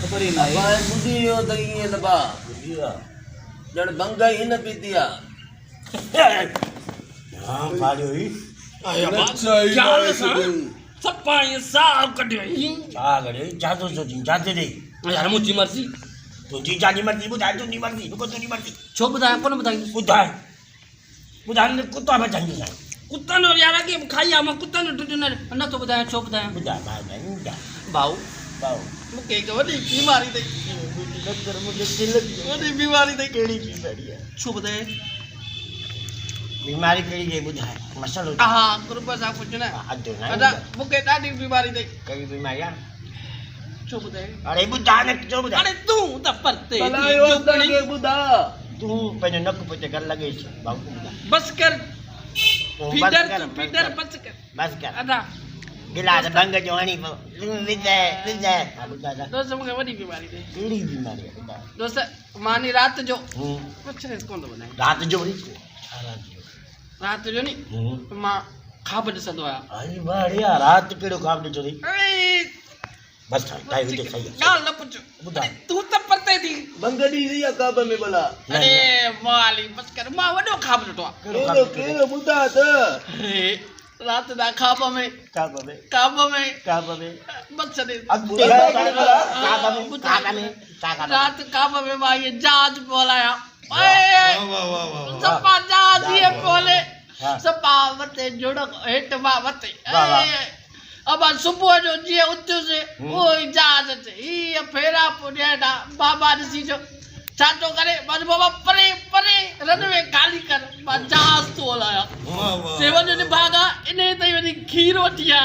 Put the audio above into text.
ख़बर ही ना है बाय बुद्धि यो दई ये लबा जण बंगाई इन पीतिया हां फाड़ियो ही आया बात सही क्या बात सा है। सपाई साहब कटियो ही आ गरे जादू सोची जाते दे यार मुझी मर्जी तुझी जानी मर्जी बुधाई तू नहीं मर्जी को तू नहीं मर्जी छो बताया कौन बताई बुधाई बुधाई ने कुत्ता बचाएंगे ना कुत्ता ने यार के खाई आमा कुत्ता ने टुटने न तो बताया छो बताया बुधा भाई नहीं बुधा भाऊ बाओ मुके के वडी बीमारी दे डॉक्टर मुझे तिलक वडी बीमारी दे केड़ी बीमारी है छो बताया बीमारी केड़ी है बुधाई मसलो हां कृपा सा पूछना अदो ना अदा मुके दादी बीमारी दे कई बीमारी है छो बताया अरे बुधा ने जो बुधा अरे तू त परते भलायो तके बुधा तू पहले नक पे कर लगे बाबू बुधा बस कर फीडर कर, तू फीडर बस कर बस कर अदा गिलास भंग जो हणी विजय विजय बुधा दा दोस्त मुके वडी बीमारी दे केड़ी बीमारी है बुधा दोस्त मानी रात जो कुछ नहीं कौन तो बनाए रात जो री रात जो नहीं मां खाब ॾिसंदो आहियां अरे बढ़िया रात केड़ो काम दे चोरी अरे बस टाइम दे सही है ॻाल्हि न पुछ ॿुधाए। तू त परते थी बंगड़ी दी काब में भला अरे माली बस कर मां वॾो खाब ॾिठो आहे केरो केरो बुधा त रात दा खाब में काम में बस छॾे अब काम में रात खाब में मां ये जहाज बोलाया सपा जहाज ये बोले सपा वते जुड़क हेठ मां वते अब सुबह जो जीअं उथियुसि उहो ई जहाज अचे हीअ फेरा पुॼाइणा बाबा ॾिसी जो छा थो करे मां बाबा परे परे रनवे खाली कर मां जहाज थो हलायां सेवन जो भागा इन ताईं वञी खीर वठी आ